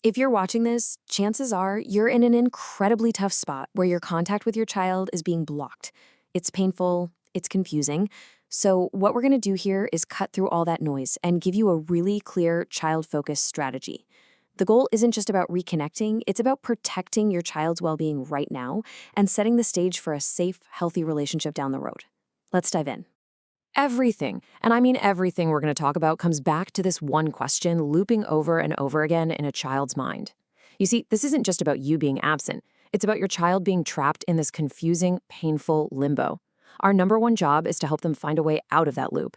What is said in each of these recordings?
If you're watching this, chances are you're in an incredibly tough spot where your contact with your child is being blocked. It's painful, it's confusing. So, what we're going to do here is cut through all that noise and give you a really clear child-focused strategy. The goal isn't just about reconnecting, it's about protecting your child's well-being right now and setting the stage for a safe, healthy relationship down the road. Let's dive in. Everything, and I mean everything we're going to talk about, comes back to this one question looping over and over again in a child's mind. You see, this isn't just about you being absent. It's about your child being trapped in this confusing, painful limbo. Our number one job is to help them find a way out of that loop.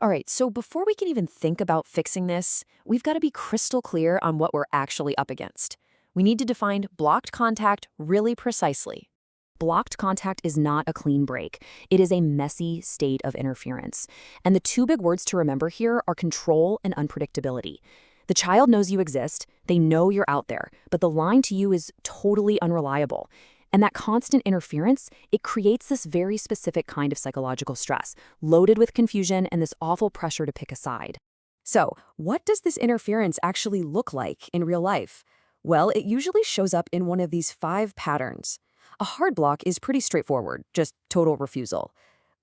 All right, so before we can even think about fixing this, we've got to be crystal clear on what we're actually up against. We need to define blocked contact really precisely. Blocked contact is not a clean break. It is a messy state of interference. And the two big words to remember here are control and unpredictability. The child knows you exist, they know you're out there, but the line to you is totally unreliable. And that constant interference, it creates this very specific kind of psychological stress, loaded with confusion and this awful pressure to pick a side. So, what does this interference actually look like in real life? Well, it usually shows up in one of these 5 patterns. A hard block is pretty straightforward, just total refusal.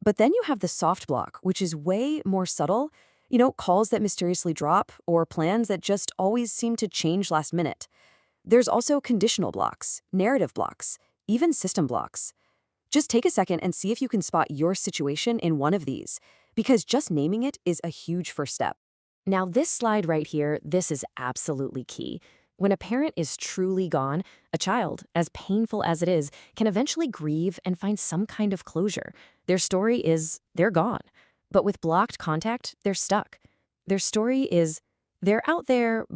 But then you have the soft block, which is way more subtle. Calls that mysteriously drop or plans that just always seem to change last minute. There's also conditional blocks, narrative blocks, even system blocks. Just take a second and see if you can spot your situation in one of these, because just naming it is a huge first step. Now, this slide right here, this is absolutely key. When a parent is truly gone, a child, as painful as it is, can eventually grieve and find some kind of closure. Their story is they're gone. But with blocked contact, they're stuck. Their story is they're out there,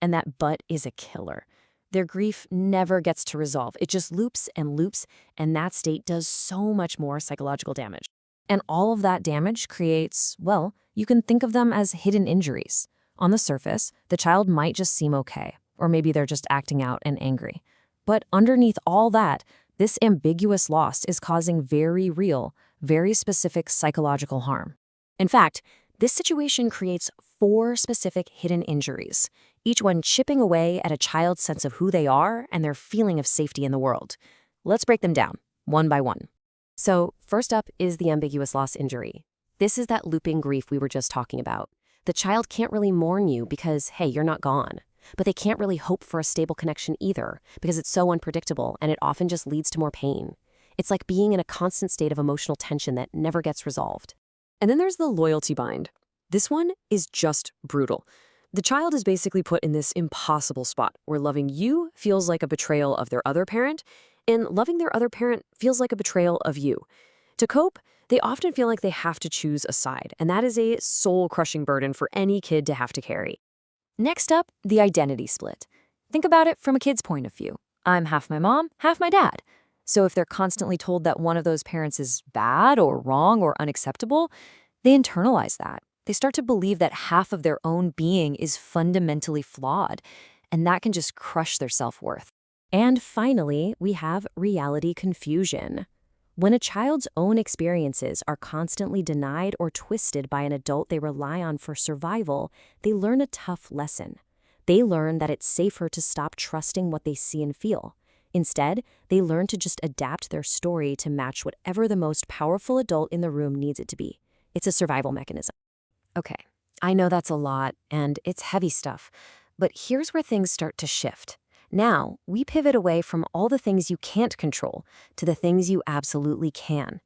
and that but is a killer. Their grief never gets to resolve. It just loops, and that state does so much more psychological damage. And all of that damage creates, well, you can think of them as hidden injuries. On the surface, the child might just seem okay, or maybe they're just acting out and angry. But underneath all that, this ambiguous loss is causing very real, very specific psychological harm. In fact, this situation creates 4 specific hidden injuries, each one chipping away at a child's sense of who they are and their feeling of safety in the world. Let's break them down, one by one. So, first up is the ambiguous loss injury. This is that looping grief we were just talking about. The child can't really mourn you because, hey, you're not gone. But they can't really hope for a stable connection either because it's so unpredictable and it often just leads to more pain. It's like being in a constant state of emotional tension that never gets resolved. And then there's the loyalty bind. This one is just brutal. The child is basically put in this impossible spot where loving you feels like a betrayal of their other parent, and loving their other parent feels like a betrayal of you. To cope, they often feel like they have to choose a side, and that is a soul-crushing burden for any kid to have to carry. Next up, the identity split. Think about it from a kid's point of view. I'm half my mom, half my dad. So if they're constantly told that one of those parents is bad or wrong or unacceptable, they internalize that. They start to believe that half of their own being is fundamentally flawed, and that can just crush their self-worth. And finally, we have reality confusion. When a child's own experiences are constantly denied or twisted by an adult they rely on for survival, they learn a tough lesson. They learn that it's safer to stop trusting what they see and feel. Instead, they learn to just adapt their story to match whatever the most powerful adult in the room needs it to be. It's a survival mechanism. Okay, I know that's a lot, and it's heavy stuff, but here's where things start to shift. Now, we pivot away from all the things you can't control to the things you absolutely can.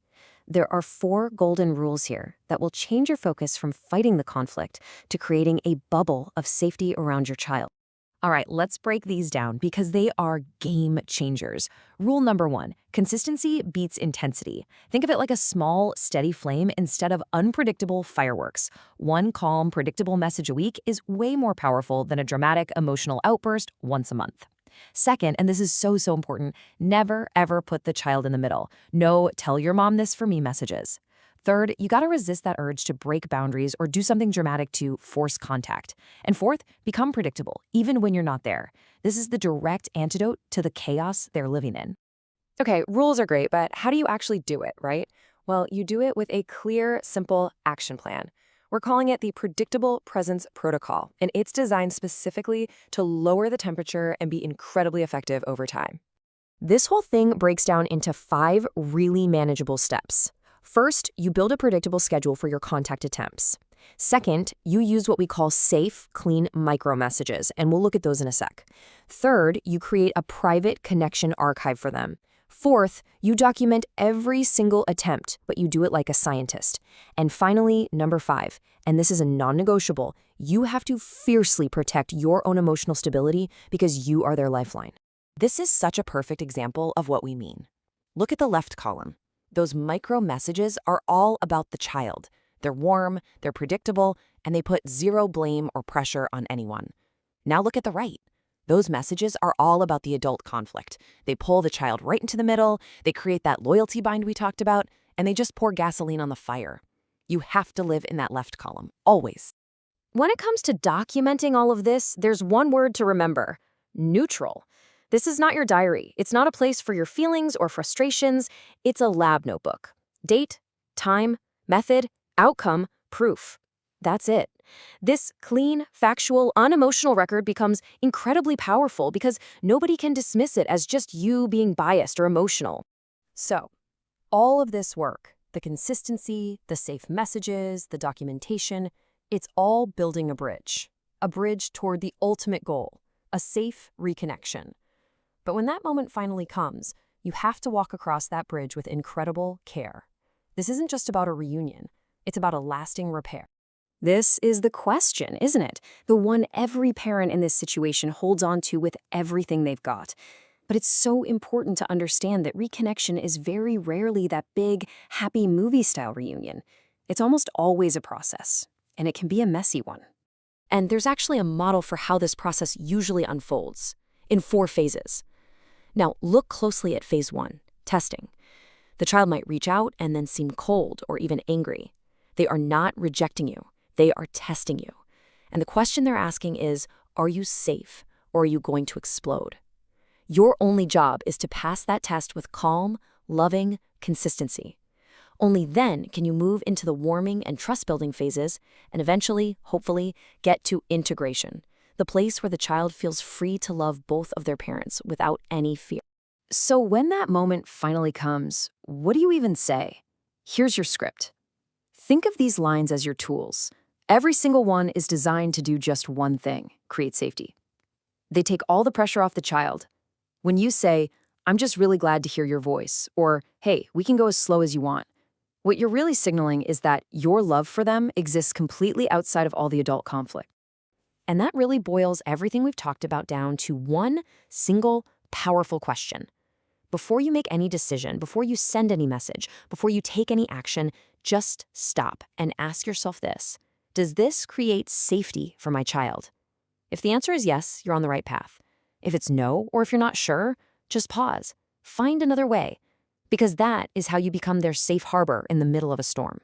There are 4 golden rules here that will change your focus from fighting the conflict to creating a bubble of safety around your child. All right, let's break these down because they are game changers. Rule number 1, consistency beats intensity. Think of it like a small, steady flame instead of unpredictable fireworks. One calm, predictable message a week is way more powerful than a dramatic, emotional outburst once a month. Second, and this is so important, never ever put the child in the middle. No tell your mom this for me messages. Third, you gotta resist that urge to break boundaries or do something dramatic to force contact. And fourth, become predictable, even when you're not there. This is the direct antidote to the chaos they're living in. Okay, rules are great, but how do you actually do it, right? Well, you do it with a clear, simple action plan. We're calling it the Predictable Presence Protocol, and it's designed specifically to lower the temperature and be incredibly effective over time. This whole thing breaks down into 5 really manageable steps. First, you build a predictable schedule for your contact attempts. Second, you use what we call safe, clean micro messages, and we'll look at those in a sec. Third, you create a private connection archive for them. Fourth, you document every single attempt, but you do it like a scientist. And finally, number 5, and this is a non-negotiable, you have to fiercely protect your own emotional stability because you are their lifeline. This is such a perfect example of what we mean. Look at the left column. Those micro messages are all about the child. They're warm, they're predictable, and they put zero blame or pressure on anyone. Now look at the right. Those messages are all about the adult conflict. They pull the child right into the middle, they create that loyalty bind we talked about, and they just pour gasoline on the fire. You have to live in that left column, always. When it comes to documenting all of this, there's one word to remember: neutral. This is not your diary. It's not a place for your feelings or frustrations. It's a lab notebook. Date, time, method, outcome, proof. That's it. This clean, factual, unemotional record becomes incredibly powerful because nobody can dismiss it as just you being biased or emotional. So, all of this work, the consistency, the safe messages, the documentation, it's all building a bridge toward the ultimate goal, a safe reconnection. But when that moment finally comes, you have to walk across that bridge with incredible care. This isn't just about a reunion. It's about a lasting repair. This is the question, isn't it? The one every parent in this situation holds on to with everything they've got. But it's so important to understand that reconnection is very rarely that big, happy movie-style reunion. It's almost always a process, and it can be a messy one. And there's actually a model for how this process usually unfolds, in 4 phases. Now, look closely at phase 1, testing. The child might reach out and then seem cold or even angry. They are not rejecting you. They are testing you. And the question they're asking is, are you safe or are you going to explode? Your only job is to pass that test with calm, loving consistency. Only then can you move into the warming and trust-building phases and eventually, hopefully, get to integration, the place where the child feels free to love both of their parents without any fear. So when that moment finally comes, what do you even say? Here's your script. Think of these lines as your tools. Every single one is designed to do just one thing: create safety. They take all the pressure off the child. When you say, "I'm just really glad to hear your voice," or, "Hey, we can go as slow as you want," what you're really signaling is that your love for them exists completely outside of all the adult conflict. And that really boils everything we've talked about down to one single, powerful question. Before you make any decision, before you send any message, before you take any action, just stop and ask yourself this: does this create safety for my child? If the answer is yes, you're on the right path. If it's no, or if you're not sure, just pause. Find another way. Because that is how you become their safe harbor in the middle of a storm.